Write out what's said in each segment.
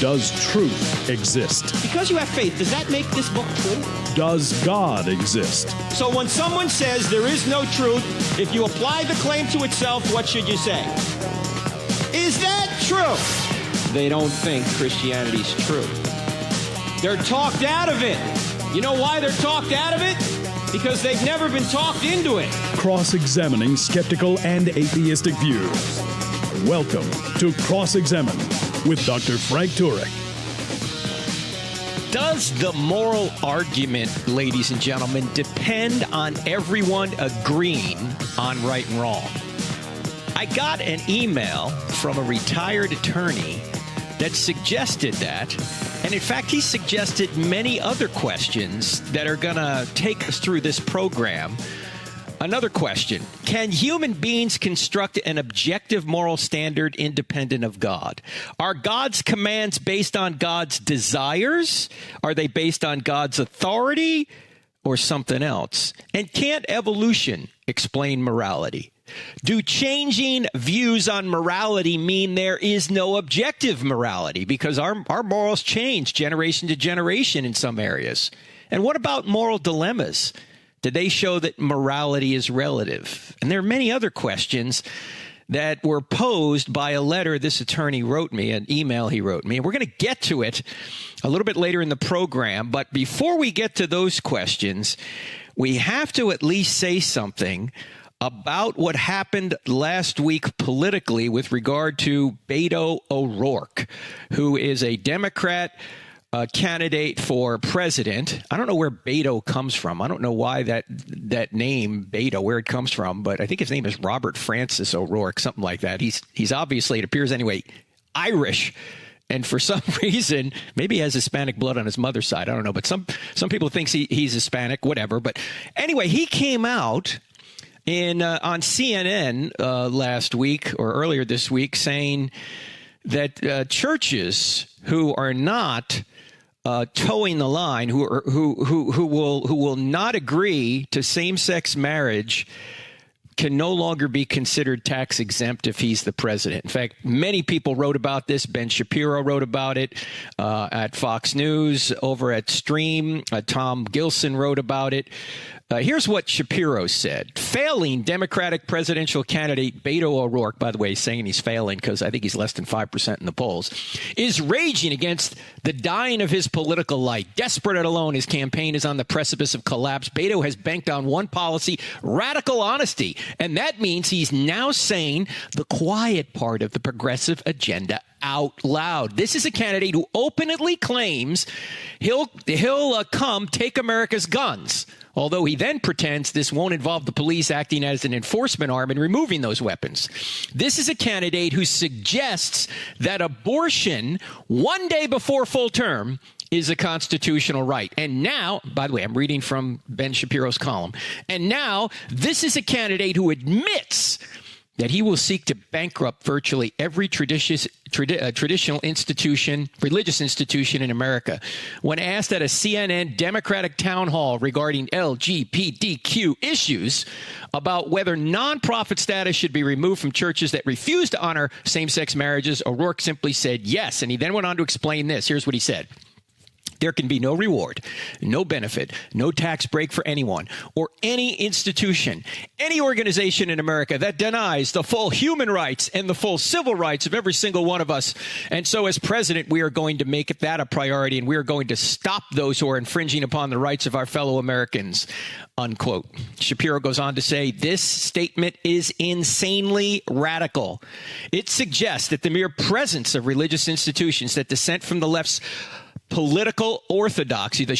Does truth exist? Because you have faith, does that make this book true? Does God exist? So when someone says there is no truth, if you apply the claim to itself, what should you say? Is that true? They don't think Christianity's true. They're talked out of it. You know why they're talked out of it? Because they've never been talked into it. Cross-examining skeptical and atheistic views. Welcome to Cross-Examine with Dr. Frank Turek. Does the moral argument, ladies and gentlemen, depend on everyone agreeing on right and wrong? I got an email from a retired attorney that suggested that. And in fact, he suggested many other questions that are going to take us through this program. Another question: can human beings construct an objective moral standard independent of God? Are God's commands based on God's desires? Are they based on God's authority or something else? And can't evolution explain morality? Do changing views on morality mean there is no objective morality? Because our morals change generation to generation in some areas. And what about moral dilemmas? Did they show that morality is relative? And there are many other questions that were posed by a letter this attorney wrote me, an email he wrote me. And we're going to get to it a little bit later in the program. But before we get to those questions, we have to at least say something about what happened last week politically with regard to Beto O'Rourke, who is a Democrat candidate for president. I don't know where Beto comes from. I don't know why that name, Beto, where it comes from, but I think his name is Robert Francis O'Rourke, something like that. He's obviously, it appears anyway, Irish. And for some reason, maybe he has Hispanic blood on his mother's side. I don't know, but some people think he's Hispanic, whatever. But anyway, he came out on CNN last week or earlier this week saying that churches who are not towing the line, who will not agree to same-sex marriage, can no longer be considered tax exempt if he's the president. In fact, many people wrote about this. Ben Shapiro wrote about it at Fox News. Over at Stream, Tom Gilson wrote about it. Here's what Shapiro said. Failing Democratic presidential candidate Beto O'Rourke, by the way, saying he's failing because I think he's less than 5% in the polls, is raging against the dying of his political light. Desperate and alone, his campaign is on the precipice of collapse. Beto has banked on one policy, radical honesty, and that means he's now saying the quiet part of the progressive agenda out loud. This is a candidate who openly claims he'll come take America's guns, although he then pretends this won't involve the police acting as an enforcement arm and removing those weapons. This is a candidate who suggests that abortion one day before full term is a constitutional right. And now, by the way, I'm reading from Ben Shapiro's column, and now this is a candidate who admits that he will seek to bankrupt virtually every traditional institution, religious institution in America. When asked at a CNN Democratic town hall regarding LGBTQ issues about whether nonprofit status should be removed from churches that refuse to honor same-sex marriages, O'Rourke simply said yes. And he then went on to explain this. Here's what he said. There can be no reward, no benefit, no tax break for anyone or any institution, any organization in America that denies the full human rights and the full civil rights of every single one of us. And so as president, we are going to make that a priority, and we are going to stop those who are infringing upon the rights of our fellow Americans, unquote. Shapiro goes on to say this statement is insanely radical. It suggests that the mere presence of religious institutions that dissent from the left's political orthodoxy, the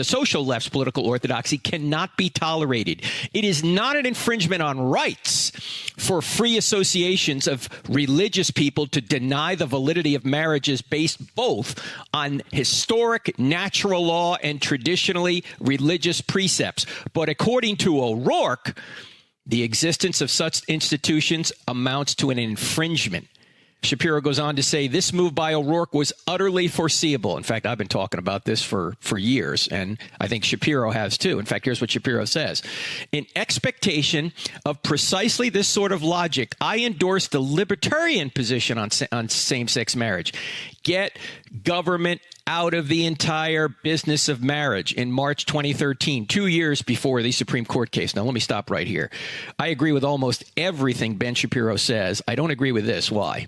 social left's political orthodoxy, cannot be tolerated. It is not an infringement on rights for free associations of religious people to deny the validity of marriages based both on historic natural law and traditionally religious precepts. But according to O'Rourke, the existence of such institutions amounts to an infringement. Shapiro goes on to say this move by O'Rourke was utterly foreseeable. In fact, I've been talking about this for years, and I think Shapiro has too. In fact, here's what Shapiro says. In expectation of precisely this sort of logic, I endorse the libertarian position on same-sex marriage. Get government out of the entire business of marriage in March 2013, 2 years before the Supreme Court case. Now, let me stop right here. I agree with almost everything Ben Shapiro says. I don't agree with this. Why?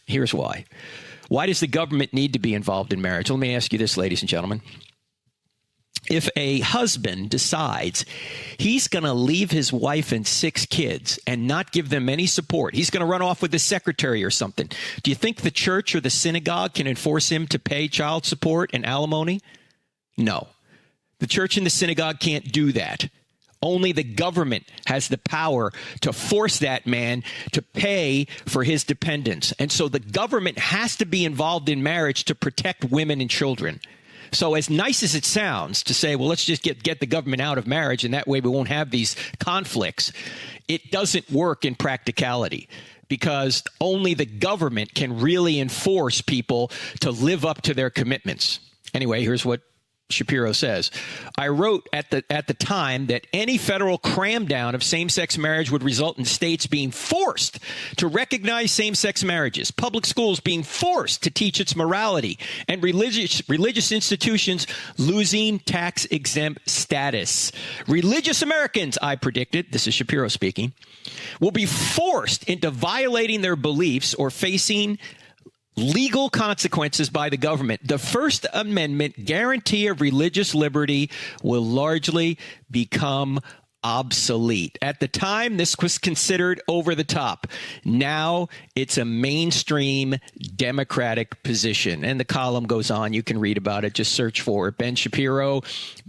Here's why. Why does the government need to be involved in marriage? Let me ask you this, ladies and gentlemen. If a husband decides he's going to leave his wife and 6 kids and not give them any support, he's going to run off with the secretary or something, do you think the church or the synagogue can enforce him to pay child support and alimony? No. The church and the synagogue can't do that. Only the government has the power to force that man to pay for his dependents. And so the government has to be involved in marriage to protect women and children. So as nice as it sounds to say, well, let's just get the government out of marriage and that way we won't have these conflicts, it doesn't work in practicality because only the government can really enforce people to live up to their commitments. Anyway, here's what Shapiro says. I wrote at the time that any federal cramdown of same-sex marriage would result in states being forced to recognize same-sex marriages, public schools being forced to teach its morality, and religious institutions losing tax-exempt status. Religious Americans, I predicted, this is Shapiro speaking, will be forced into violating their beliefs or facing legal consequences by the government. The First Amendment guarantee of religious liberty will largely become obsolete. At the time, this was considered over the top. Now it's a mainstream Democratic position. And the column goes on. You can read about it. Just search for it. Ben Shapiro,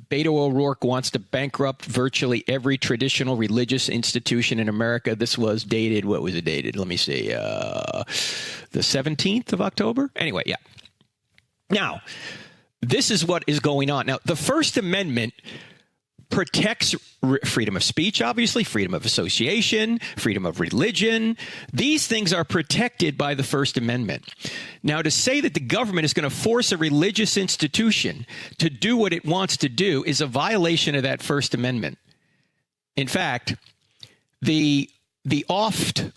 Beto O'Rourke wants to bankrupt virtually every traditional religious institution in America. This was dated. What was it dated? Let me see. The 17th of October? Anyway, yeah. Now, this is what is going on. Now, the First Amendment protects freedom of speech, obviously, freedom of association, freedom of religion. These things are protected by the First Amendment. Now, to say that the government is going to force a religious institution to do what it wants to do is a violation of that First Amendment. In fact, the oft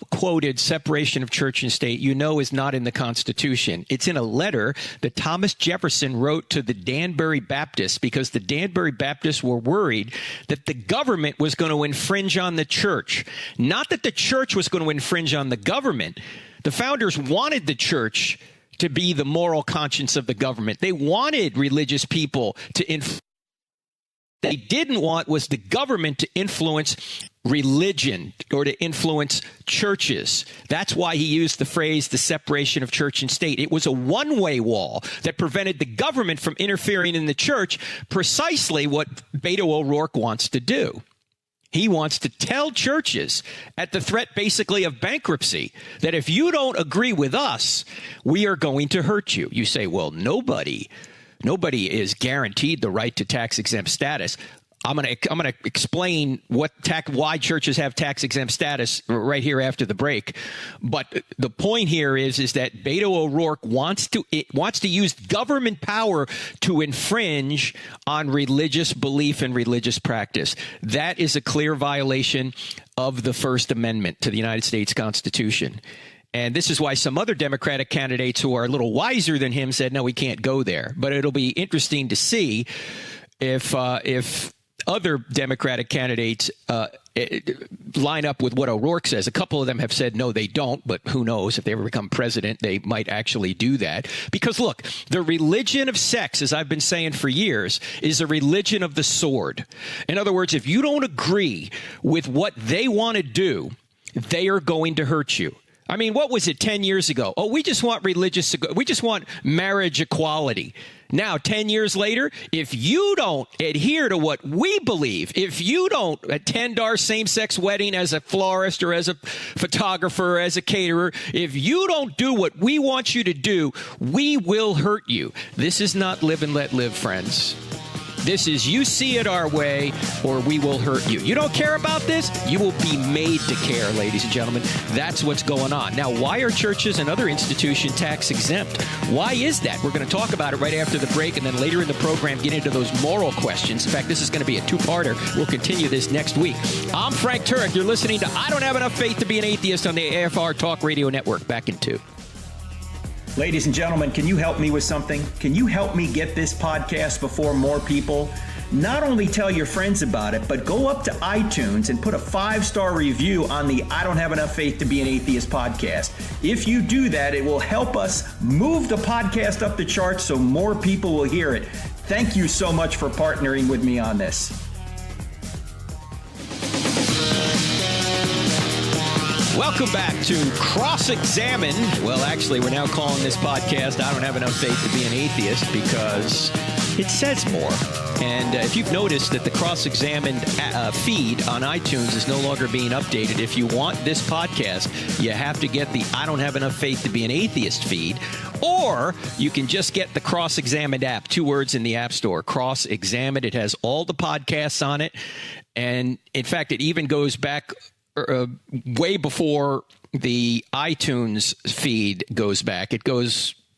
quoted separation of church and state, is not in the Constitution. It's in a letter that Thomas Jefferson wrote to the Danbury Baptists because the Danbury Baptists were worried that the government was going to infringe on the church. Not that the church was going to infringe on the government. The founders wanted the church to be the moral conscience of the government. They wanted religious people to influence. They didn't want was the government to influence religion or to influence churches. That's why he used the phrase the separation of church and state. It was a one-way wall that prevented the government from interfering in the church, precisely what Beto O'Rourke wants to do. He wants to tell churches at the threat basically of bankruptcy that if you don't agree with us, we are going to hurt you. You say, well, nobody is guaranteed the right to tax-exempt status. I'm going to explain why churches have tax-exempt status right here after the break. But the point here is that Beto O'Rourke wants to use government power to infringe on religious belief and religious practice. That is a clear violation of the First Amendment to the United States Constitution. And this is why some other Democratic candidates who are a little wiser than him said, no, we can't go there. But it'll be interesting to see if other Democratic candidates line up with what O'Rourke says. A couple of them have said, no, they don't. But who knows? If they ever become president, they might actually do that. Because, look, the religion of sex, as I've been saying for years, is a religion of the sword. In other words, if you don't agree with what they want to do, they are going to hurt you. I mean, what was it 10 years ago? Oh, we just want we just want marriage equality. Now, 10 years later, if you don't adhere to what we believe, if you don't attend our same-sex wedding as a florist or as a photographer or as a caterer, if you don't do what we want you to do, we will hurt you. This is not live and let live, friends. This is you see it our way or we will hurt you. You don't care about this? You will be made to care, ladies and gentlemen. That's what's going on. Now, why are churches and other institutions tax exempt? Why is that? We're going to talk about it right after the break, and then later in the program get into those moral questions. In fact, this is going to be a two-parter. We'll continue this next week. I'm Frank Turek. You're listening to I Don't Have Enough Faith to Be an Atheist on the AFR Talk Radio Network. Back in 2. Ladies and gentlemen, can you help me with something? Can you help me get this podcast before more people? Not only tell your friends about it, but go up to iTunes and put a 5-star review on the I Don't Have Enough Faith to Be an Atheist podcast. If you do that, it will help us move the podcast up the charts so more people will hear it. Thank you so much for partnering with me on this. Welcome back to Cross-Examine. Well, actually, we're now calling this podcast I Don't Have Enough Faith to Be an Atheist because it says more. And if you've noticed that the Cross-Examined feed on iTunes is no longer being updated, if you want this podcast, you have to get the I Don't Have Enough Faith to Be an Atheist feed, or you can just get the Cross-Examined app, 2 words in the App Store, Cross-Examined. It has all the podcasts on it. And in fact, it even goes back way before the iTunes feed goes back. It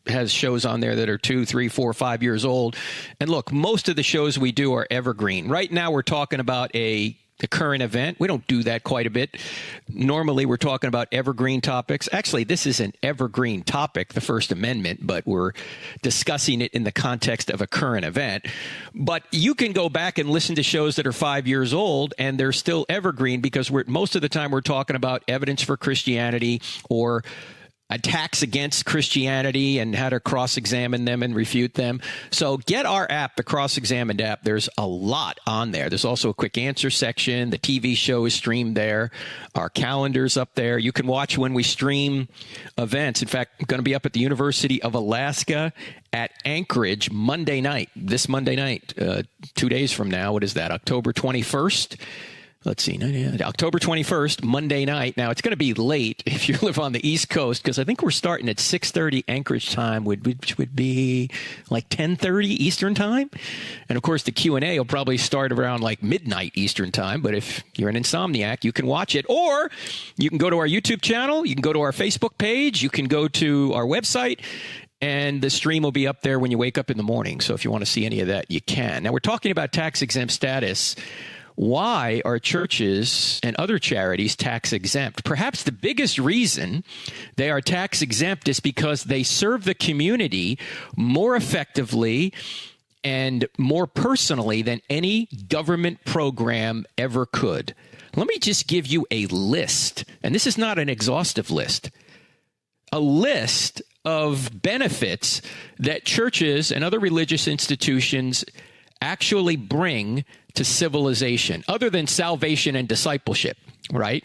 has shows on there that are 2, 3, 4, 5 years old. And look, most of the shows we do are evergreen. Right now, we're talking about a current event. We don't do that quite a bit. Normally, we're talking about evergreen topics. Actually, this is an evergreen topic, the First Amendment, but we're discussing it in the context of a current event. But you can go back and listen to shows that are 5 years old, and they're still evergreen because most of the time we're talking about evidence for Christianity or attacks against Christianity and how to cross-examine them and refute them. So get our app, the Cross-Examined app. There's a lot on there. There's also a quick answer section. The TV show is streamed there. Our calendar's up there. You can watch when we stream events. In fact, I'm going to be up at the University of Alaska at Anchorage Monday night, this Monday night, 2 days from now. What is that, October 21st? Let's see, October 21st, Monday night. Now, it's going to be late if you live on the East Coast because I think we're starting at 6:30 Anchorage time, which would be like 10:30 Eastern time. And, of course, the Q&A will probably start around like midnight Eastern time. But if you're an insomniac, you can watch it. Or you can go to our YouTube channel. You can go to our Facebook page. You can go to our website. And the stream will be up there when you wake up in the morning. So if you want to see any of that, you can. Now, we're talking about tax-exempt status. Why are churches and other charities tax exempt? Perhaps the biggest reason they are tax exempt is because they serve the community more effectively and more personally than any government program ever could. Let me just give you a list, and this is not an exhaustive list, a list of benefits that churches and other religious institutions actually bring to civilization, other than salvation and discipleship, right?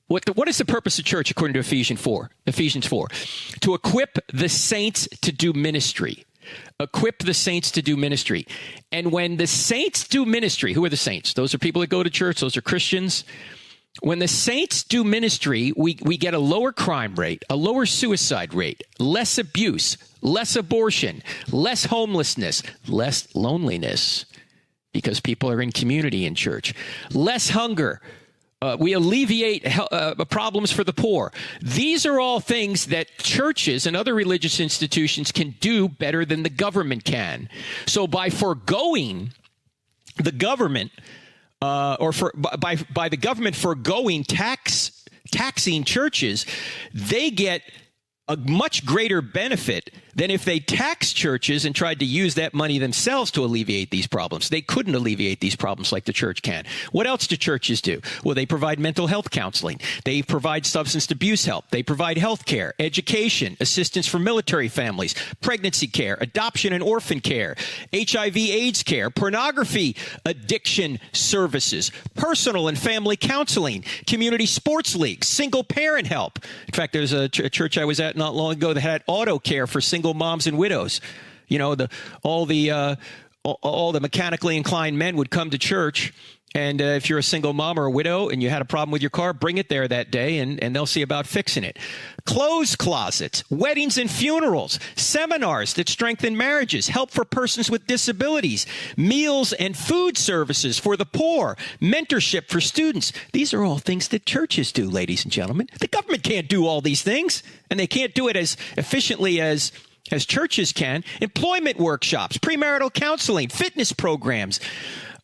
What is the purpose of church according to Ephesians 4? Ephesians 4. To equip the saints to do ministry. Equip the saints to do ministry. And when the saints do ministry, who are the saints? Those are people that go to church. Those are Christians. When the saints do ministry, we get a lower crime rate, a lower suicide rate, less abuse, less abortion, less homelessness, less loneliness, because people are in community in church, less hunger. We alleviate problems for the poor. These are all things that churches and other religious institutions can do better than the government can. So by foregoing the government, by the government foregoing taxing churches, they get a much greater benefit than if they taxed churches and tried to use that money themselves to alleviate these problems. They couldn't alleviate these problems like the church can. What else do churches do? Well, they provide mental health counseling. They provide substance abuse help. They provide health care, education, assistance for military families, pregnancy care, adoption and orphan care, HIV/AIDS care, pornography addiction services, personal and family counseling, community sports leagues, single parent help. In fact, there's a church I was at not long ago that had auto care for single moms and widows. You know, all the mechanically inclined men would come to church And if you're a single mom or a widow and you had a problem with your car, bring it there that day and they'll see about fixing it. Clothes closets, weddings and funerals, seminars that strengthen marriages, help for persons with disabilities, meals and food services for the poor, mentorship for students. These are all things that churches do, ladies and gentlemen. The government can't do all these things, and they can't do it as efficiently as churches can. Employment workshops, premarital counseling, fitness programs,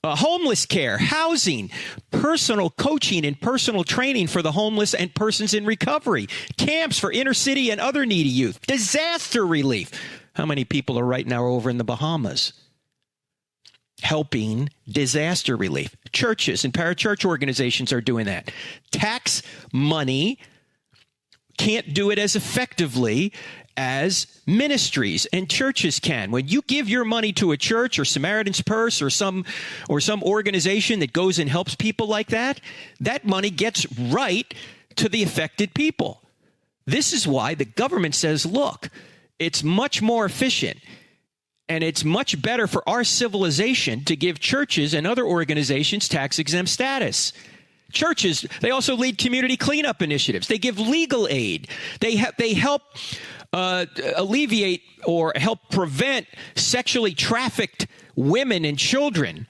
homeless care, housing, personal coaching and personal training for the homeless and persons in recovery, camps for inner city and other needy youth, disaster relief. How many people are right now over in the Bahamas helping disaster relief? Churches and parachurch organizations are doing that. Tax money can't do it as effectively as ministries and churches can. When you give your money to a church or Samaritan's Purse or some organization that goes and helps people like that, that money gets right to the affected people. This is why the government says, look, it's much more efficient and it's much better for our civilization to give churches and other organizations tax-exempt status. Churches, they also lead community cleanup initiatives. They give legal aid. They help alleviate or help prevent sexually trafficked women and children.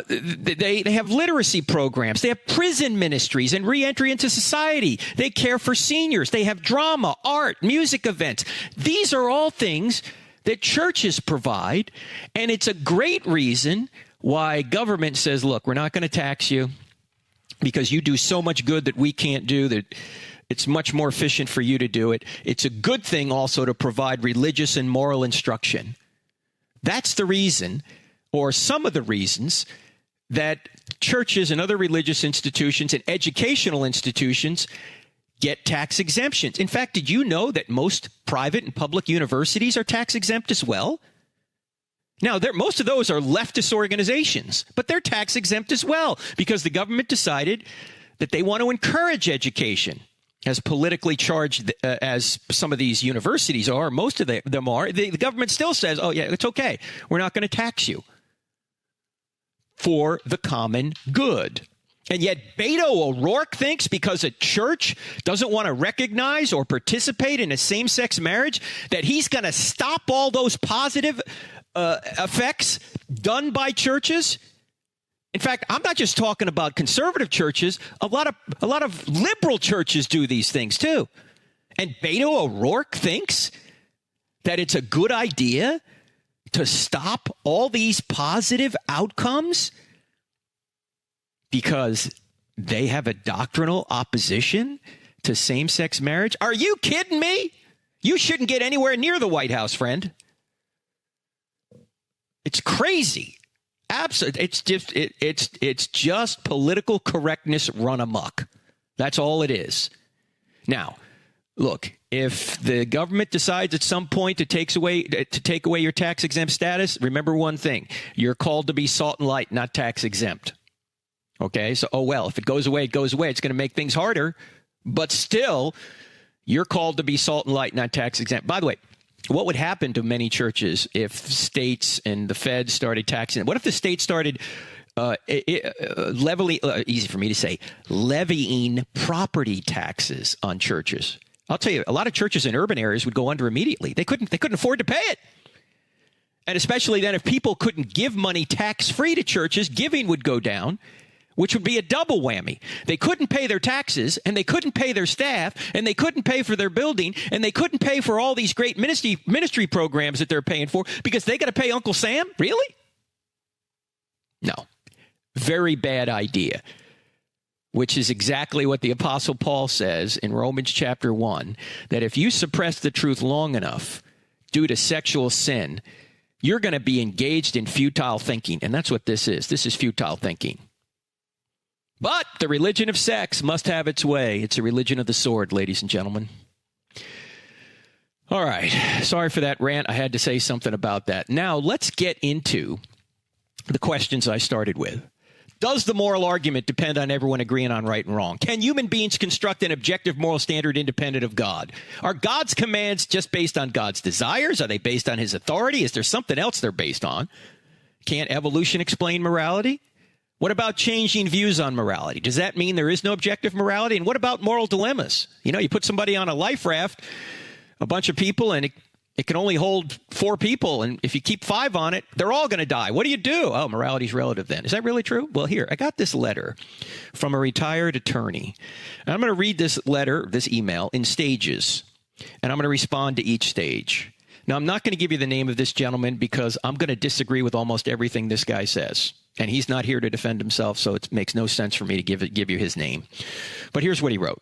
They have literacy programs. They have prison ministries and reentry into society. They care for seniors. They have drama, art, music events. These are all things that churches provide, and it's a great reason why government says, look, we're not going to tax you because you do so much good that we can't do, that it's much more efficient for you to do it. It's a good thing also to provide religious and moral instruction. That's the reason, or some of the reasons, that churches and other religious institutions and educational institutions get tax exemptions. In fact, did you know that most private and public universities are tax exempt as well? Now, most of those are leftist organizations, but they're tax exempt as well because the government decided that they want to encourage education. As politically charged as some of these universities are, most of them are, the government still says, oh, yeah, it's okay. We're not going to tax you for the common good. And yet Beto O'Rourke thinks because a church doesn't want to recognize or participate in a same-sex marriage that he's going to stop all those positive effects done by churches. In fact, I'm not just talking about conservative churches. A lot of liberal churches do these things too. And Beto O'Rourke thinks that it's a good idea to stop all these positive outcomes because they have a doctrinal opposition to same-sex marriage. Are you kidding me? You shouldn't get anywhere near the White House, friend. It's crazy. Absolutely. It's just political correctness run amok. That's all it is. Now, look, if the government decides at some point to take away your tax exempt status, remember one thing. You're called to be salt and light, not tax exempt. Okay? So, if it goes away, it goes away. It's going to make things harder, but still, you're called to be salt and light, not tax exempt. By the way, what would happen to many churches if states and the feds started taxing? What if the state started levying property taxes on churches? I'll tell you, a lot of churches in urban areas would go under immediately. They couldn't afford to pay it. And especially then if people couldn't give money tax-free to churches, giving would go down, which would be a double whammy. They couldn't pay their taxes, and they couldn't pay their staff, and they couldn't pay for their building, and they couldn't pay for all these great ministry programs that they're paying for because they got to pay Uncle Sam? Really? No. Very bad idea, which is exactly what the Apostle Paul says in Romans chapter 1, that if you suppress the truth long enough due to sexual sin, you're going to be engaged in futile thinking. And that's what this is. This is futile thinking. But the religion of sex must have its way. It's a religion of the sword, ladies and gentlemen. All right. Sorry for that rant. I had to say something about that. Now, let's get into the questions I started with. Does the moral argument depend on everyone agreeing on right and wrong? Can human beings construct an objective moral standard independent of God? Are God's commands just based on God's desires? Are they based on his authority? Is there something else they're based on? Can't evolution explain morality? What about changing views on morality? Does that mean there is no objective morality? And what about moral dilemmas? You know, you put somebody on a life raft, a bunch of people, and it can only hold 4 people. And if you keep 5 on it, they're all going to die. What do you do? Oh, morality's relative then. Is that really true? Well, here, I got this letter from a retired attorney. And I'm going to read this letter, this email, in stages. And I'm going to respond to each stage. Now, I'm not going to give you the name of this gentleman because I'm going to disagree with almost everything this guy says. And he's not here to defend himself, so it makes no sense for me to give you his name. But here's what he wrote.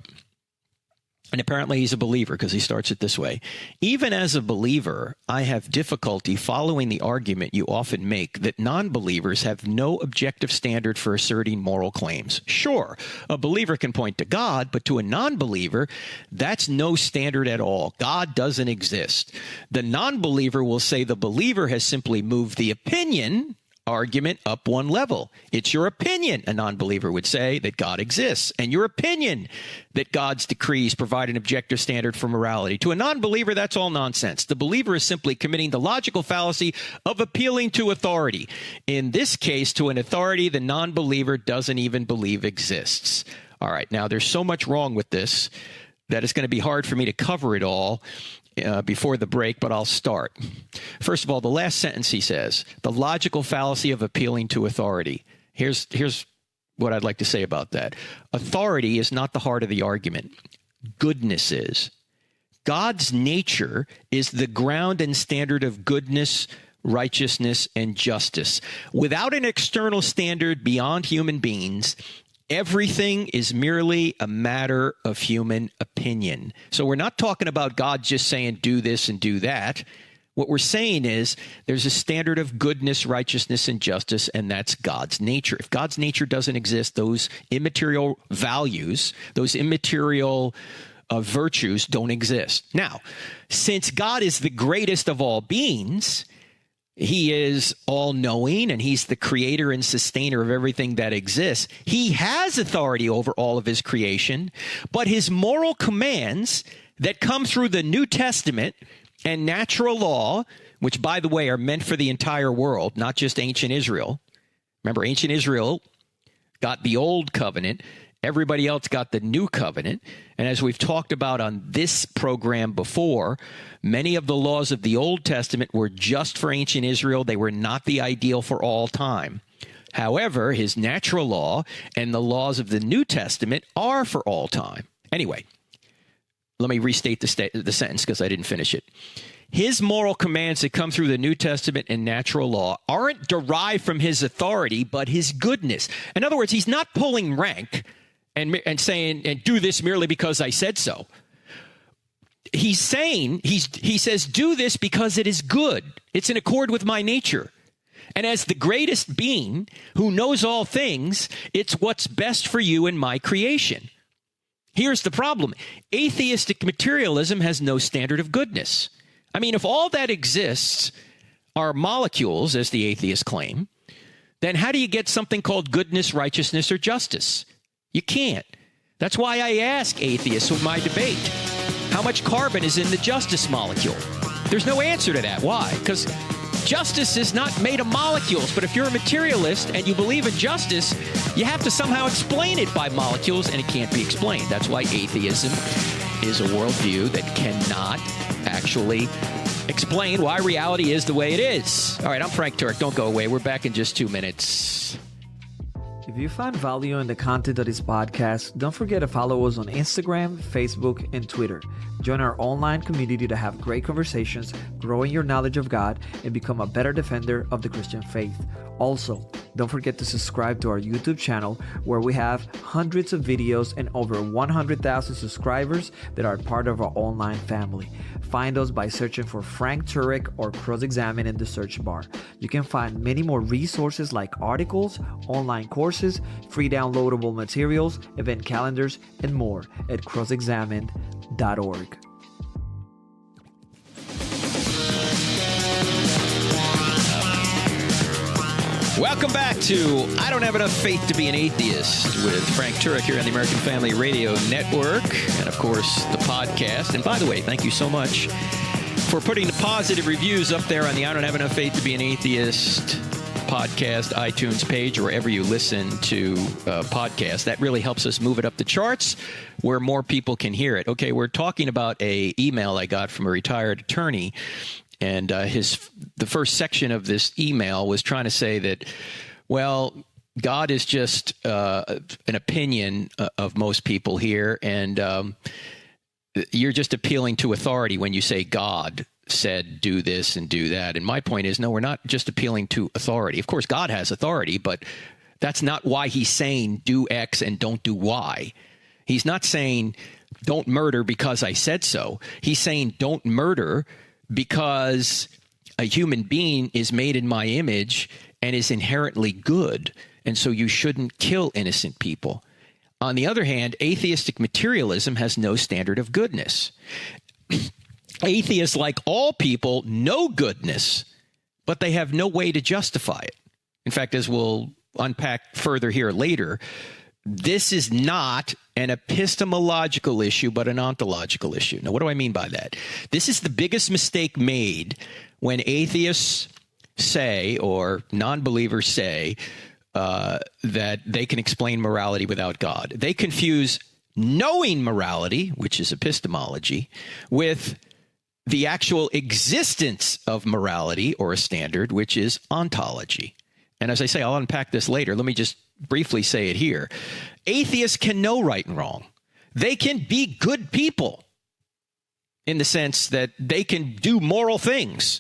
And apparently he's a believer because he starts it this way. Even as a believer, I have difficulty following the argument you often make that non-believers have no objective standard for asserting moral claims. Sure, a believer can point to God, but to a non-believer, that's no standard at all. God doesn't exist. The non-believer will say the believer has simply moved the opinion argument up one level. It's your opinion, a non-believer would say, that God exists, and your opinion that God's decrees provide an objective standard for morality. To a non-believer, that's all nonsense. The believer is simply committing the logical fallacy of appealing to authority. In this case, to an authority the non-believer doesn't even believe exists. All right, now there's so much wrong with this that it's going to be hard for me to cover it all before the break, but I'll start. First of all, the last sentence he says, the logical fallacy of appealing to authority. Here's what I'd like to say about that. Authority is not the heart of the argument. Goodness is. God's nature is the ground and standard of goodness, righteousness, and justice. Without an external standard beyond human beings, everything is merely a matter of human opinion. So we're not talking about God just saying do this and do that. What we're saying is there's a standard of goodness, righteousness, and justice, and that's God's nature. If God's nature doesn't exist, those immaterial values, those immaterial virtues don't exist. Now, since God is the greatest of all beings, he is all-knowing, and he's the creator and sustainer of everything that exists. He has authority over all of his creation, but his moral commands that come through the New Testament and natural law, which, by the way, are meant for the entire world, not just ancient Israel. Remember, ancient Israel got the old covenant. Everybody else got the new covenant. And as we've talked about on this program before, many of the laws of the Old Testament were just for ancient Israel. They were not the ideal for all time. However, his natural law and the laws of the New Testament are for all time. Anyway, let me restate the sentence because I didn't finish it. His moral commands that come through the New Testament and natural law aren't derived from his authority, but his goodness. In other words, he's not pulling rank and saying, and do this merely because I said so. He's saying, he says, do this because it is good. It's in accord with my nature. And as the greatest being who knows all things, it's what's best for you in my creation. Here's the problem. Atheistic materialism has no standard of goodness. I mean, if all that exists are molecules, as the atheists claim, then how do you get something called goodness, righteousness, or justice? You can't. That's why I ask atheists with my debate, how much carbon is in the justice molecule? There's no answer to that. Why? Because justice is not made of molecules. But if you're a materialist and you believe in justice, you have to somehow explain it by molecules, and it can't be explained. That's why atheism is a worldview that cannot actually explain why reality is the way it is. All right, I'm Frank Turek. Don't go away. We're back in just 2 minutes. If you find value in the content of this podcast, don't forget to follow us on Instagram, Facebook, and Twitter. Join our online community to have great conversations, grow in your knowledge of God, and become a better defender of the Christian faith. Also, don't forget to subscribe to our YouTube channel, where we have hundreds of videos and over 100,000 subscribers that are part of our online family. Find us by searching for Frank Turek or Cross-Examine in the search bar. You can find many more resources like articles, online courses, free downloadable materials, event calendars, and more at crossexamined.org. Welcome back to I Don't Have Enough Faith to Be an Atheist with Frank Turek here on the American Family Radio Network, and of course the podcast. And by the way, thank you so much for putting the positive reviews up there on the I Don't Have Enough Faith to Be an Atheist podcast iTunes page, or wherever you listen to podcasts. That really helps us move it up the charts where more people can hear it. Okay, we're talking about a email I got from a retired attorney, and the first section of this email was trying to say that, well, God is just an opinion of most people here, and you're just appealing to authority when you say God said do this and do that. And my point is, no, we're not just appealing to authority. Of course, God has authority, but that's not why he's saying do X and don't do Y. He's not saying don't murder because I said so. He's saying don't murder because a human being is made in my image and is inherently good, and so you shouldn't kill innocent people. On the other hand, atheistic materialism has no standard of goodness. Atheists, like all people, know goodness, but they have no way to justify it. In fact, as we'll unpack further here later, this is not an epistemological issue, but an ontological issue. Now, what do I mean by that? This is the biggest mistake made when atheists say, or non-believers say, that they can explain morality without God. They confuse knowing morality, which is epistemology, with the actual existence of morality or a standard, which is ontology. And as I say, I'll unpack this later. Let me just briefly say it here. Atheists can know right and wrong. They can be good people in the sense that they can do moral things,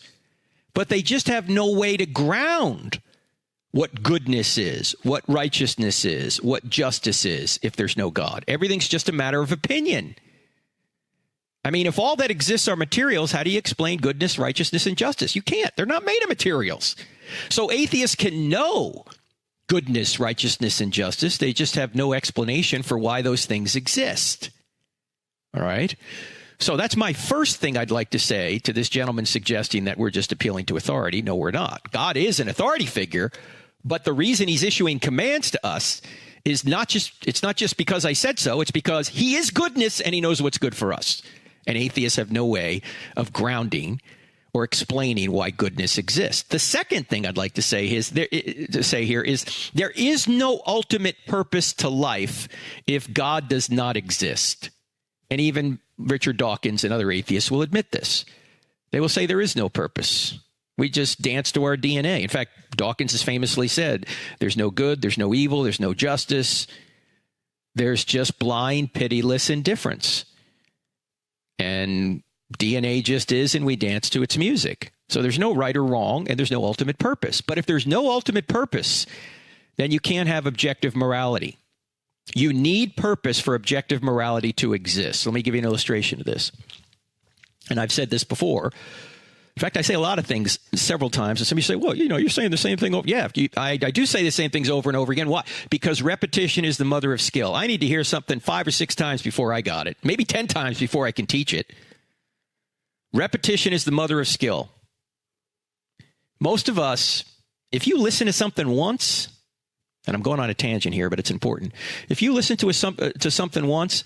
but they just have no way to ground what goodness is, what righteousness is, what justice is if there's no God. Everything's just a matter of opinion. I mean, if all that exists are materials, how do you explain goodness, righteousness, and justice? You can't. They're not made of materials. So atheists can know goodness, righteousness, and justice. They just have no explanation for why those things exist. All right? So that's my first thing I'd like to say to this gentleman suggesting that we're just appealing to authority. No, we're not. God is an authority figure, but the reason he's issuing commands to us is it's not just because I said so. It's because he is goodness and he knows what's good for us. And atheists have no way of grounding or explaining why goodness exists. The second thing I'd like to say is there is no ultimate purpose to life if God does not exist. And even Richard Dawkins and other atheists will admit this. They will say there is no purpose. We just dance to our DNA. In fact, Dawkins has famously said, there's no good, there's no evil, there's no justice. There's just blind, pitiless indifference. And DNA just is, and we dance to its music. So there's no right or wrong, and there's no ultimate purpose. But if there's no ultimate purpose, then you can't have objective morality. You need purpose for objective morality to exist. Let me give you an illustration of this. And I've said this before. In fact, I say a lot of things several times, and somebody say, well, you're saying the same thing over. Yeah, I do say the same things over and over again. Why? Because repetition is the mother of skill. I need to hear something 5 or 6 times before I got it, maybe 10 times before I can teach it. Repetition is the mother of skill. Most of us, if you listen to something once, and I'm going on a tangent here, but it's important. If you listen to something once,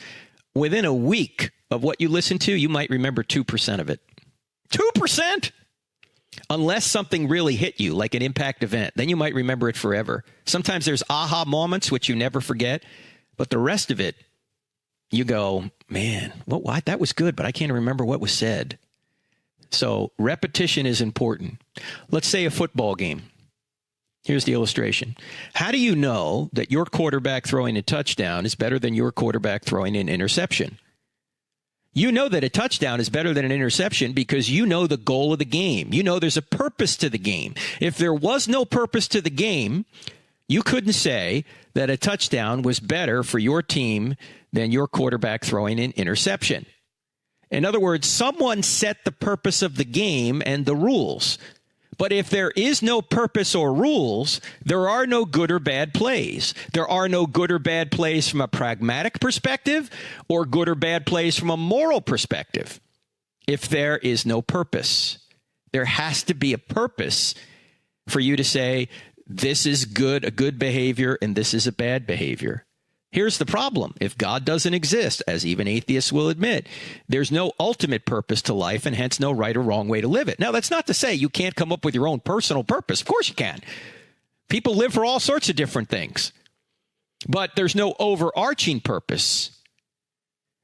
within a week of what you listen to, you might remember 2% of it. 2%! Unless something really hit you, like an impact event, then you might remember it forever. Sometimes there's aha moments, which you never forget, but the rest of it, you go, man, what? That was good, but I can't remember what was said. So repetition is important. Let's say a football game. Here's the illustration. How do you know that your quarterback throwing a touchdown is better than your quarterback throwing an interception? You know that a touchdown is better than an interception because you know the goal of the game. You know there's a purpose to the game. If there was no purpose to the game, you couldn't say that a touchdown was better for your team than your quarterback throwing an interception. In other words, someone set the purpose of the game and the rules. But if there is no purpose or rules, there are no good or bad plays. There are no good or bad plays from a pragmatic perspective or good or bad plays from a moral perspective. If there is no purpose, there has to be a purpose for you to say, this is good, a good behavior, and this is a bad behavior. Here's the problem. If God doesn't exist, as even atheists will admit, there's no ultimate purpose to life and hence no right or wrong way to live it. Now, that's not to say you can't come up with your own personal purpose. Of course you can. People live for all sorts of different things. But there's no overarching purpose.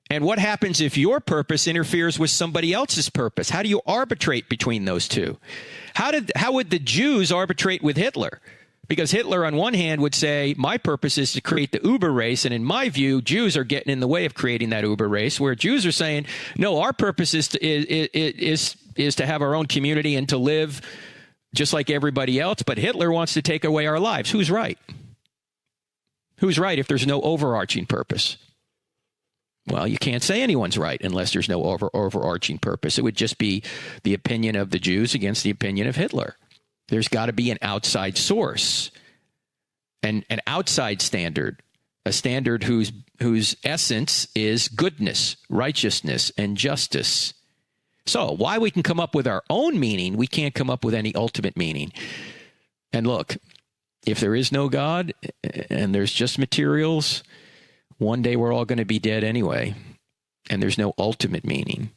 And what happens if your purpose interferes with somebody else's purpose? How do you arbitrate between those two? How would the Jews arbitrate with Hitler? Because Hitler, on one hand, would say, my purpose is to create the Uber race. And in my view, Jews are getting in the way of creating that Uber race, where Jews are saying, no, our purpose is to have our own community and to live just like everybody else. But Hitler wants to take away our lives. Who's right? Who's right if there's no overarching purpose? Well, you can't say anyone's right unless there's no overarching purpose. It would just be the opinion of the Jews against the opinion of Hitler. There's got to be an outside source, and an outside standard, a standard whose essence is goodness, righteousness, and justice. So why we can come up with our own meaning, we can't come up with any ultimate meaning. And look, if there is no God and there's just materials, one day we're all going to be dead anyway, and there's no ultimate meaning.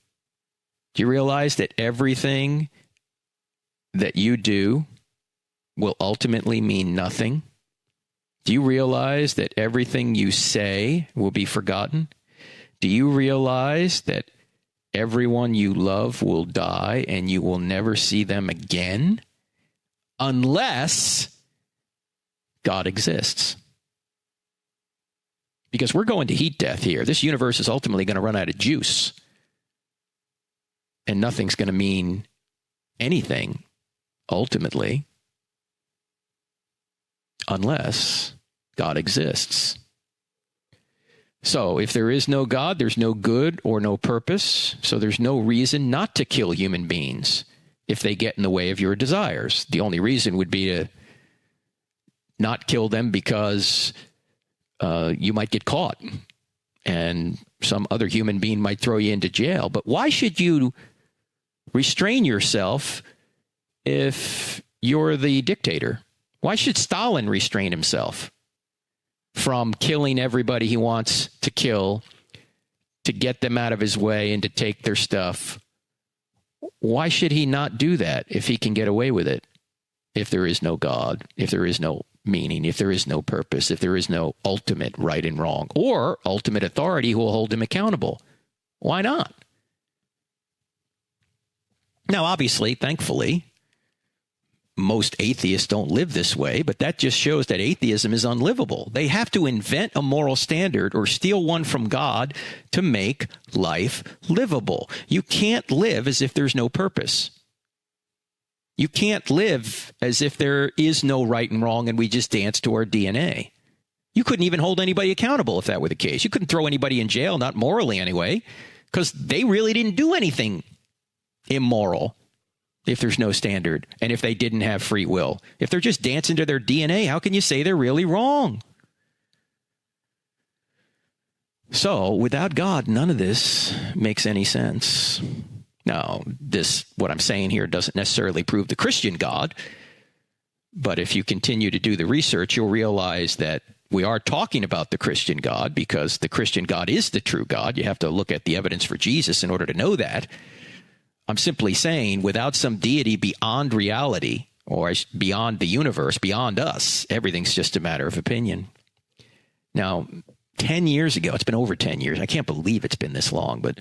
Do you realize that everything that you do will ultimately mean nothing? Do you realize that everything you say will be forgotten? Do you realize that everyone you love will die and you will never see them again unless God exists? Because we're going to heat death here. This universe is ultimately going to run out of juice. And nothing's going to mean anything, ultimately, unless God exists. So if there is no God, there's no good or no purpose. So there's no reason not to kill human beings if they get in the way of your desires. The only reason would be to not kill them because you might get caught and some other human being might throw you into jail. But why should you restrain yourself if you're the dictator? Why should Stalin restrain himself from killing everybody he wants to kill, to get them out of his way and to take their stuff? Why should he not do that if he can get away with it? If there is no God, if there is no meaning, if there is no purpose, if there is no ultimate right and wrong, or ultimate authority who will hold him accountable. Why not? Now, obviously, thankfully, most atheists don't live this way, but that just shows that atheism is unlivable. They have to invent a moral standard or steal one from God to make life livable. You can't live as if there's no purpose. You can't live as if there is no right and wrong and we just dance to our DNA. You couldn't even hold anybody accountable if that were the case. You couldn't throw anybody in jail, not morally anyway, because they really didn't do anything immoral if there's no standard and if they didn't have free will. If they're just dancing to their DNA, how can you say they're really wrong? So without God, none of this makes any sense. Now, what I'm saying here doesn't necessarily prove the Christian God, but if you continue to do the research, you'll realize that we are talking about the Christian God because the Christian God is the true God. You have to look at the evidence for Jesus in order to know that. I'm simply saying without some deity beyond reality or beyond the universe, beyond us, everything's just a matter of opinion. Now, 10 years ago, it's been over 10 years. I can't believe it's been this long, but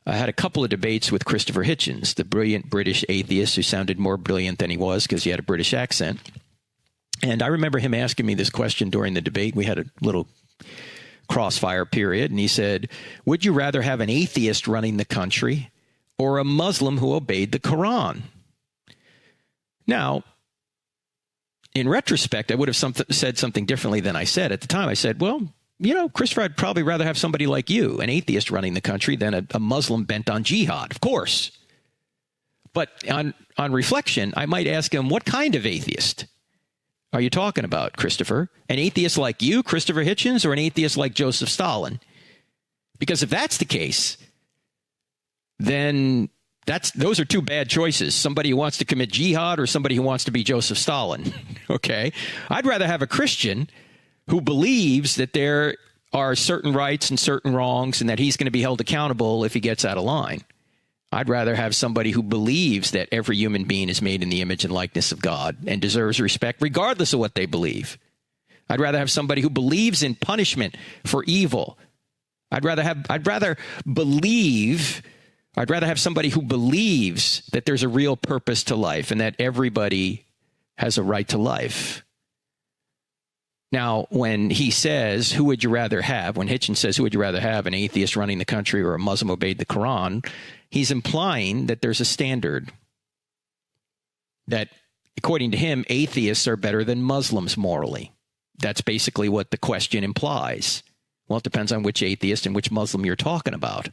I had a couple of debates with Christopher Hitchens, the brilliant British atheist who sounded more brilliant than he was because he had a British accent. And I remember him asking me this question during the debate. We had a little crossfire period, and he said, would you rather have an atheist running the country or a Muslim who obeyed the Quran? Now, in retrospect, I would have said something differently than I said. At the time, I said, well, you know, Christopher, I'd probably rather have somebody like you, an atheist running the country, than a Muslim bent on jihad, of course. But on reflection, I might ask him, what kind of atheist are you talking about, Christopher? An atheist like you, Christopher Hitchens, or an atheist like Joseph Stalin? Because if that's the case, then those are two bad choices. Somebody who wants to commit jihad or somebody who wants to be Joseph Stalin. Okay? I'd rather have a Christian who believes that there are certain rights and certain wrongs and that he's going to be held accountable if he gets out of line. I'd rather have somebody who believes that every human being is made in the image and likeness of God and deserves respect regardless of what they believe. I'd rather have somebody who believes in punishment for evil. I'd rather have somebody who believes that there's a real purpose to life and that everybody has a right to life. Now, when he says, who would you rather have, when Hitchens says, who would you rather have, an atheist running the country or a Muslim obeyed the Quran, he's implying that there's a standard. That, according to him, atheists are better than Muslims morally. That's basically what the question implies. Well, it depends on which atheist and which Muslim you're talking about.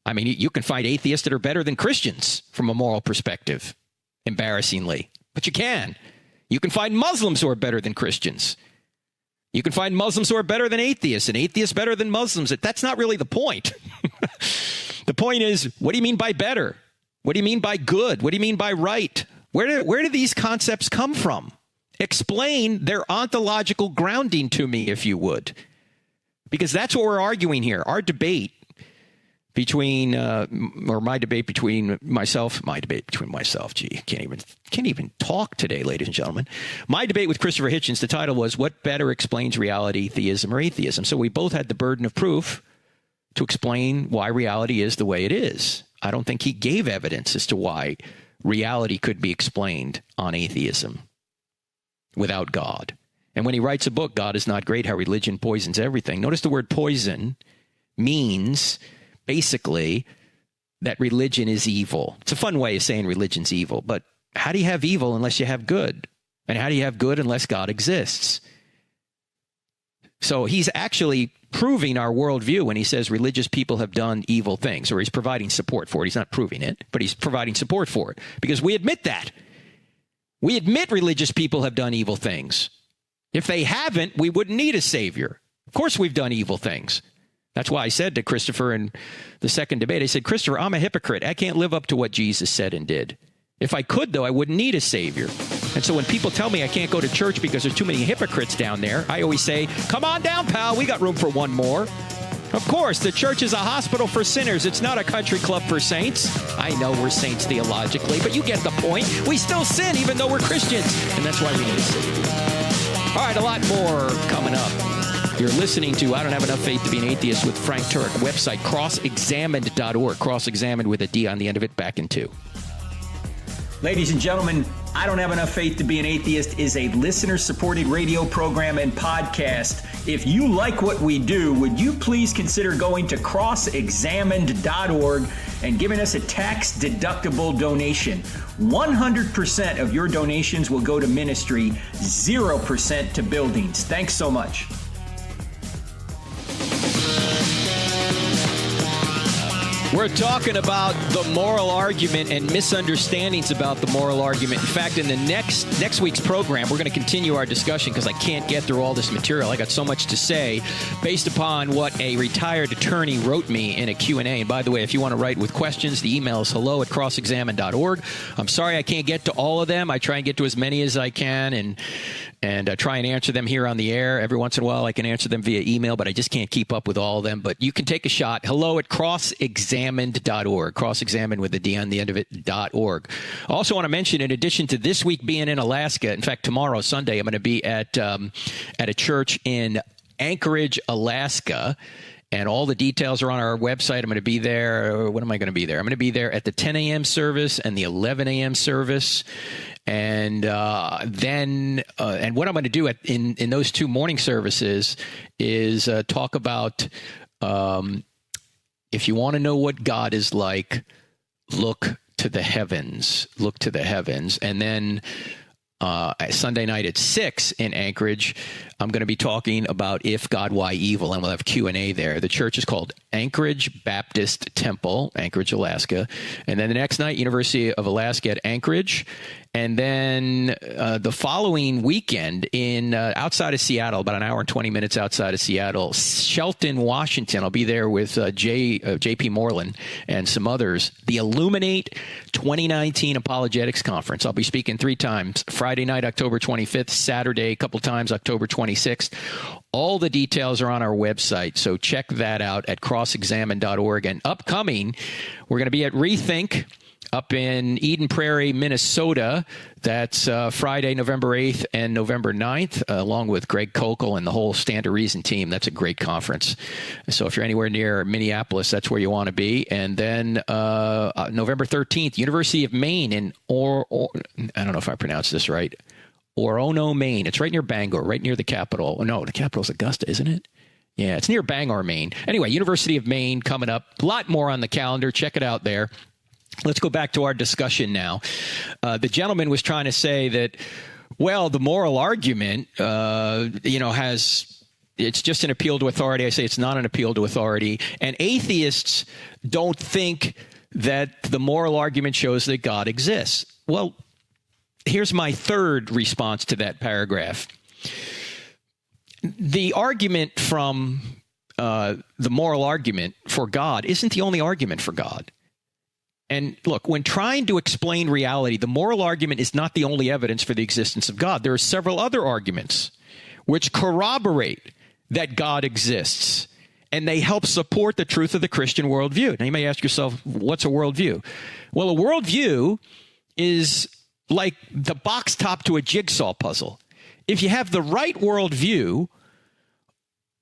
I mean, you can find atheists that are better than Christians from a moral perspective, embarrassingly. But you can. You can find Muslims who are better than Christians. You can find Muslims who are better than atheists and atheists better than Muslims. That's not really the point. The point is, what do you mean by better? What do you mean by good? What do you mean by right? Where do these concepts come from? Explain their ontological grounding to me, if you would. Because that's what we're arguing here. Our debate between, my debate between myself, gee, can't even talk today, ladies and gentlemen. My debate with Christopher Hitchens, the title was, what better explains reality, theism, or atheism? So we both had the burden of proof to explain why reality is the way it is. I don't think he gave evidence as to why reality could be explained on atheism without God. And when he writes a book, God is Not Great, How Religion Poisons Everything, notice the word poison means basically that religion is evil. It's a fun way of saying religion's evil, but how do you have evil unless you have good? And how do you have good unless God exists? So he's actually proving our worldview when he says religious people have done evil things, or he's providing support for it. He's not proving it, but he's providing support for it, because we admit that. We admit religious people have done evil things. If they haven't, we wouldn't need a savior. Of course we've done evil things. That's why I said to Christopher in the second debate, I said, Christopher, I'm a hypocrite. I can't live up to what Jesus said and did. If I could, though, I wouldn't need a savior. And so when people tell me I can't go to church because there's too many hypocrites down there, I always say, come on down, pal. We got room for one more. Of course, the church is a hospital for sinners. It's not a country club for saints. I know we're saints theologically, but you get the point. We still sin even though we're Christians. And that's why we need a savior. All right, a lot more coming up. You're listening to I Don't Have Enough Faith to Be an Atheist with Frank Turek. Website, crossexamined.org. Cross-examined with a D on the end of it, back in 2. Ladies and gentlemen, I Don't Have Enough Faith to Be an Atheist is a listener-supported radio program and podcast. If you like what we do, would you please consider going to crossexamined.org and giving us a tax-deductible donation? 100% of your donations will go to ministry, 0% to buildings. Thanks so much. We're talking about the moral argument and misunderstandings about the moral argument. In fact, in the next week's program, we're going to continue our discussion because I can't get through all this material. I got so much to say based upon what a retired attorney wrote me in a Q&A. And by the way, if you want to write with questions, the email is hello@crossexamined.org. I'm sorry I can't get to all of them. I try and get to as many as I can and try and answer them here on the air. Every once in a while, I can answer them via email, but I just can't keep up with all of them. But you can take a shot. hello@crossexamined.org. Cross-examined with a D on the end of it.org. I also want to mention, in addition to this week being in Alaska, in fact, tomorrow, Sunday, I'm going to be at a church in Anchorage, Alaska. And all the details are on our website. I'm going to be there. When am I going to be there? I'm going to be there at the 10 a.m. service and the 11 a.m. service. And then what I'm going to do in those two morning services is talk about if you want to know what God is like, look to the heavens. Look to the heavens. And then Sunday night at 6 in Anchorage, I'm going to be talking about If God, Why Evil, and we'll have Q&A there. The church is called Anchorage Baptist Temple, Anchorage, Alaska. And then the next night, University of Alaska at Anchorage. And then the following weekend in outside of Seattle, about an hour and 20 minutes outside of Seattle, Shelton, Washington. I'll be there with J.P. Moreland and some others. The Illuminate 2019 Apologetics Conference. I'll be speaking 3 times. Friday night, October 25th. Saturday, a couple times, October 26th. All the details are on our website, so check that out at crossexamine.org. And upcoming, we're going to be at Rethink up in Eden Prairie, Minnesota. That's Friday, November 8th and November 9th, along with 𝗥𝗘𝗦𝗢𝗘 and the whole Stand to Reason team. That's a great conference. So if you're anywhere near Minneapolis, that's where you want to be. And then November 13th, University of Maine in I don't know if I pronounced this right, Orono, Maine. It's right near Bangor, right near the capital. Oh, no, the capital's Augusta, isn't it? Yeah, it's near Bangor, Maine. Anyway, University of Maine coming up. A lot more on the calendar. Check it out there. Let's go back to our discussion now. The gentleman was trying to say that, well, the moral argument, it's just an appeal to authority. I say it's not an appeal to authority. And atheists don't think that the moral argument shows that God exists. Well, here's my third response to that paragraph. The argument from the moral argument for God isn't the only argument for God. And look, when trying to explain reality, the moral argument is not the only evidence for the existence of God. There are several other arguments which corroborate that God exists, and they help support the truth of the Christian worldview. Now, you may ask yourself, what's a worldview? Well, a worldview is like the box top to a jigsaw puzzle. If you have the right worldview,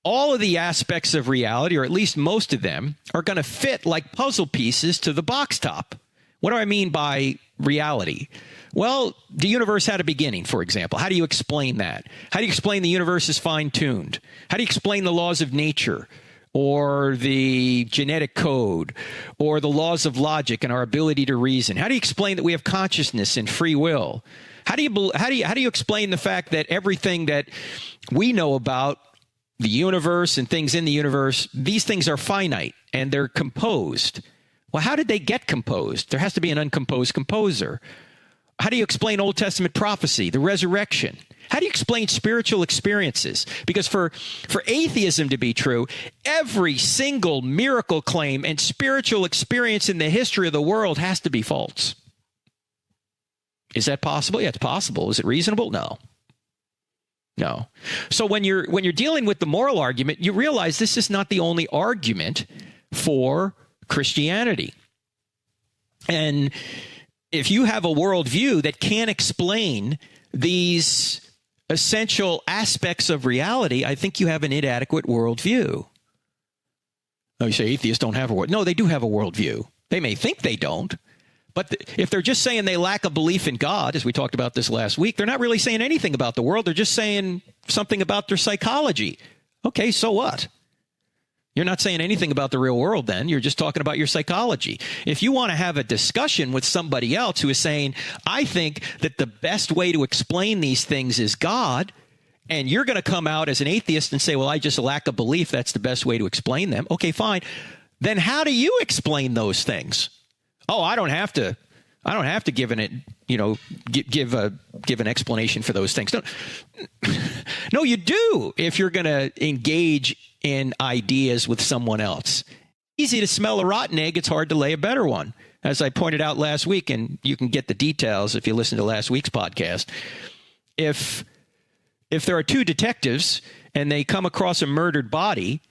all of the aspects of reality, or at least most of them, are going to fit like puzzle pieces to the box top. What do I mean by reality? Well, the universe had a beginning, for example. How do you explain that? How do you explain the universe is fine-tuned? How do you explain the laws of nature, or the genetic code, or the laws of logic and our ability to reason? How do you explain that we have consciousness and free will? How do you explain the fact that everything that we know about the universe and things in the universe, these things are finite and they're composed? Well, how did they get composed? There has to be an uncomposed composer. How do you explain Old Testament prophecy, the resurrection? How do you explain spiritual experiences? Because for atheism to be true, every single miracle claim and spiritual experience in the history of the world has to be false. Is that possible? Yeah, it's possible. Is it reasonable? No. No. So when you're dealing with the moral argument, you realize this is not the only argument for Christianity. And if you have a worldview that can't explain these essential aspects of reality, I think you have an inadequate worldview. Oh, you say atheists don't have a worldview. No, they do have a worldview. They may think they don't. But if they're just saying they lack a belief in God, as we talked about this last week, they're not really saying anything about the world. They're just saying something about their psychology. Okay, so what? You're not saying anything about the real world then. You're just talking about your psychology. If you want to have a discussion with somebody else who is saying, I think that the best way to explain these things is God, and you're going to come out as an atheist and say, well, I just lack a belief, that's the best way to explain them. Okay, fine. Then how do you explain those things? Oh, I don't have to give an explanation for those things. No, you do if you're going to engage in ideas with someone else. Easy to smell a rotten egg. It's hard to lay a better one. As I pointed out last week, and you can get the details if you listen to last week's podcast. If there are 2 detectives and they come across a murdered body,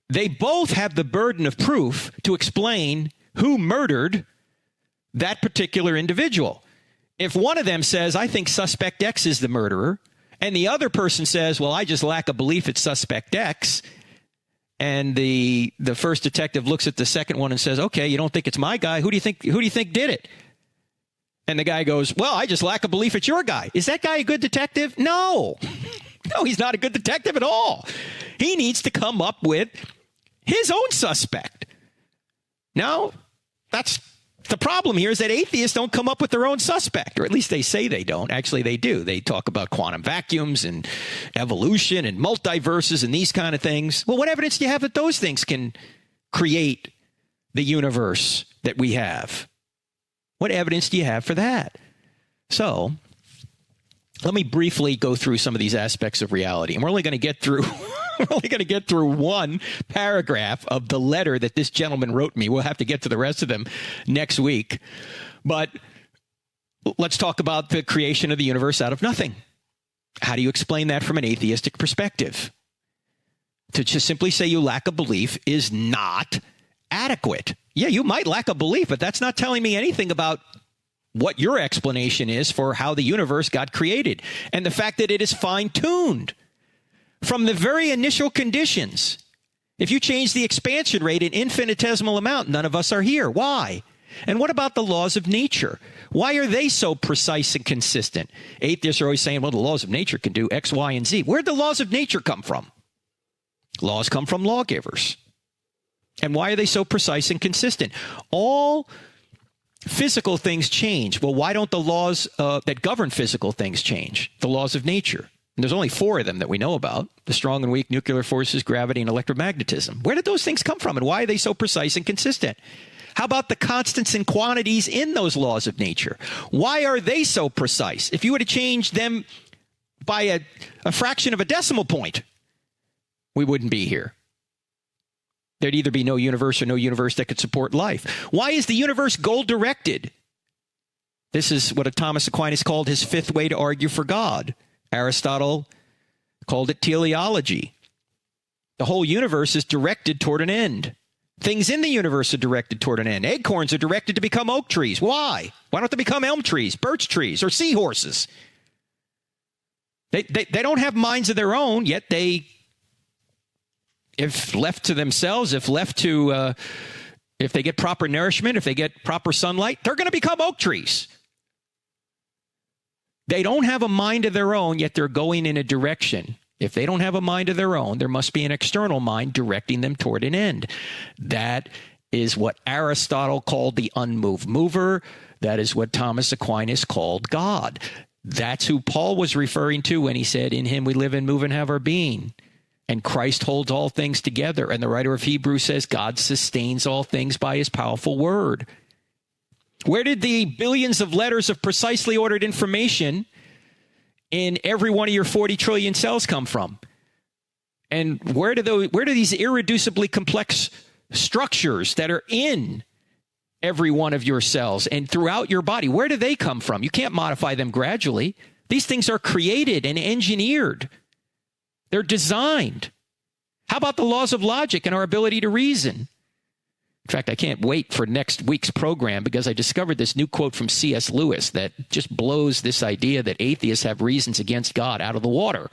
they both have the burden of proof to explain who murdered that particular individual. If one of them says, I think suspect X is the murderer, and the other person says, well, I just lack a belief it's suspect X, and the first detective looks at the second one and says, okay, you don't think it's my guy. Who do you think did it? And the guy goes, well, I just lack a belief it's your guy. Is that guy a good detective? No. No, he's not a good detective at all. He needs to come up with his own suspect. Now, that's the problem here, is that atheists don't come up with their own suspect, or at least they say they don't. Actually, they do. They talk about quantum vacuums and evolution and multiverses and these kind of things. Well, what evidence do you have that those things can create the universe that we have? What evidence do you have for that? So let me briefly go through some of these aspects of reality. And we're only going to get through one paragraph of the letter that this gentleman wrote me. We'll have to get to the rest of them next week. But let's talk about the creation of the universe out of nothing. How do you explain that from an atheistic perspective? To just simply say you lack a belief is not adequate. Yeah, you might lack a belief, but that's not telling me anything about what your explanation is for how the universe got created and the fact that it is fine-tuned from the very initial conditions. If you change the expansion rate an infinitesimal amount, none of us are here. Why? And what about the laws of nature? Why are they so precise and consistent? Atheists are always saying, well, the laws of nature can do X, Y, and Z. Where'd the laws of nature come from? Laws come from lawgivers. And why are they so precise and consistent? All physical things change. Well, why don't the laws that govern physical things change? The laws of nature. And there's only 4 of them that we know about. The strong and weak, nuclear forces, gravity, and electromagnetism. Where did those things come from? And why are they so precise and consistent? How about the constants and quantities in those laws of nature? Why are they so precise? If you were to change them by a fraction of a decimal point, we wouldn't be here. There'd either be no universe or no universe that could support life. Why is the universe goal-directed? This is what Thomas Aquinas called his 5th way to argue for God. Aristotle called it teleology. The whole universe is directed toward an end. Things in the universe are directed toward an end. Acorns are directed to become oak trees. Why? Why don't they become elm trees, birch trees, or seahorses? They don't have minds of their own, yet they, if left to themselves, if they get proper nourishment, if they get proper sunlight, they're going to become oak trees. They don't have a mind of their own, yet they're going in a direction. If they don't have a mind of their own, there must be an external mind directing them toward an end. That is what Aristotle called the unmoved mover. That is what Thomas Aquinas called God. That's who Paul was referring to when he said, in him we live and move and have our being. And Christ holds all things together. And the writer of Hebrews says God sustains all things by his powerful word. Where did the billions of letters of precisely ordered information in every one of your 40 trillion cells come from? And where do these irreducibly complex structures that are in every one of your cells and throughout your body, where do they come from? You can't modify them gradually. These things are created and engineered. They're designed. How about the laws of logic and our ability to reason? In fact, I can't wait for next week's program because I discovered this new quote from C.S. Lewis that just blows this idea that atheists have reasons against God out of the water.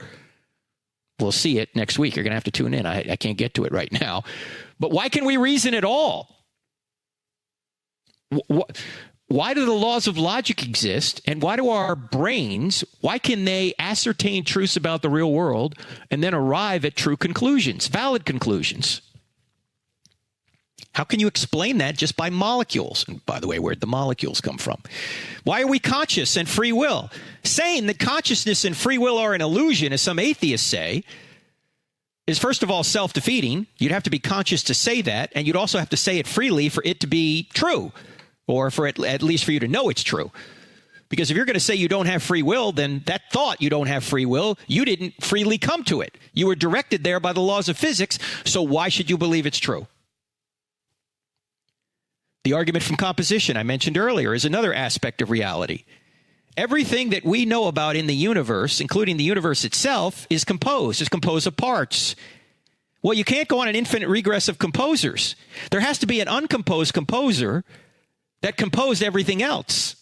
We'll see it next week. You're going to have to tune in. I can't get to it right now. But why can we reason at all? Why do the laws of logic exist? And why do our brains, why can they ascertain truths about the real world and then arrive at true conclusions, valid conclusions? How can you explain that just by molecules? And by the way, where'd the molecules come from? Why are we conscious and free will? Saying that consciousness and free will are an illusion, as some atheists say, is first of all self-defeating. You'd have to be conscious to say that, and you'd also have to say it freely for it to be true, or for it, at least for you to know it's true. Because if you're going to say you don't have free will, then that thought you don't have free will, you didn't freely come to it. You were directed there by the laws of physics, so why should you believe it's true? The argument from composition I mentioned earlier is another aspect of reality. Everything that we know about in the universe, including the universe itself, is composed of parts. Well, you can't go on an infinite regress of composers. There has to be an uncomposed composer that composed everything else.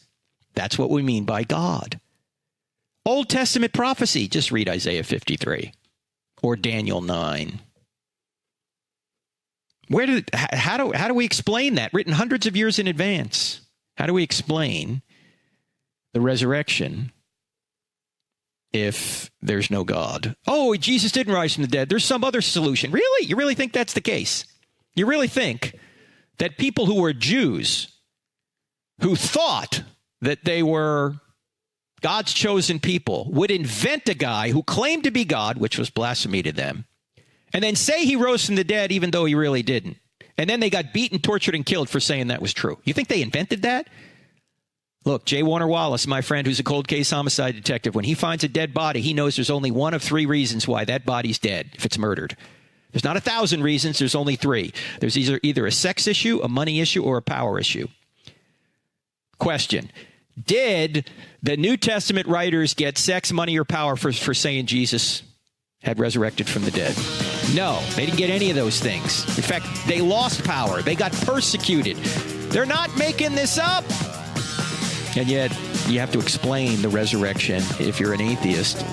That's what we mean by God. Old Testament prophecy, just read Isaiah 53 or Daniel 9. How do we explain that? Written hundreds of years in advance. How do we explain the resurrection if there's no God? Oh, Jesus didn't rise from the dead. There's some other solution. Really? You really think that's the case? You really think that people who were Jews, who thought that they were God's chosen people, would invent a guy who claimed to be God, which was blasphemy to them, and then say he rose from the dead even though he really didn't? And then they got beaten, tortured, and killed for saying that was true. You think they invented that? Look, J. Warner Wallace, my friend who's a cold case homicide detective, when he finds a dead body, he knows there's only one of three reasons why that body's dead if it's murdered. There's not 1,000 reasons. There's only three. There's either a sex issue, a money issue, or a power issue. Question. Did the New Testament writers get sex, money, or power for saying Jesus had resurrected from the dead? No, they didn't get any of those things. In fact, they lost power. They got persecuted. They're not making this up. And yet, you have to explain the resurrection if you're an atheist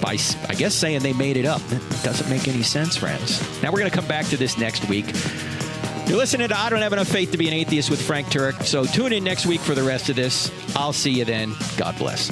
by, I guess, saying they made it up. It doesn't make any sense, friends. Now, we're going to come back to this next week. You're listening to I Don't Have Enough Faith to Be an Atheist with Frank Turek. So tune in next week for the rest of this. I'll see you then. God bless.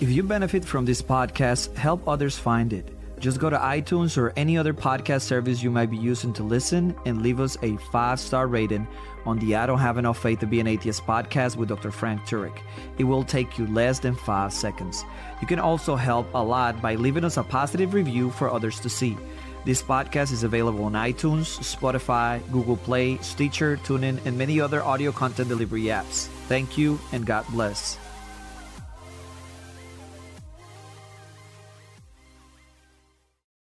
If you benefit from this podcast, help others find it. Just go to iTunes or any other podcast service you might be using to listen and leave us a 5-star rating on the I Don't Have Enough Faith to Be an Atheist podcast with Dr. Frank Turek. It will take you less than 5 seconds. You can also help a lot by leaving us a positive review for others to see. This podcast is available on iTunes, Spotify, Google Play, Stitcher, TuneIn, and many other audio content delivery apps. Thank you and God bless.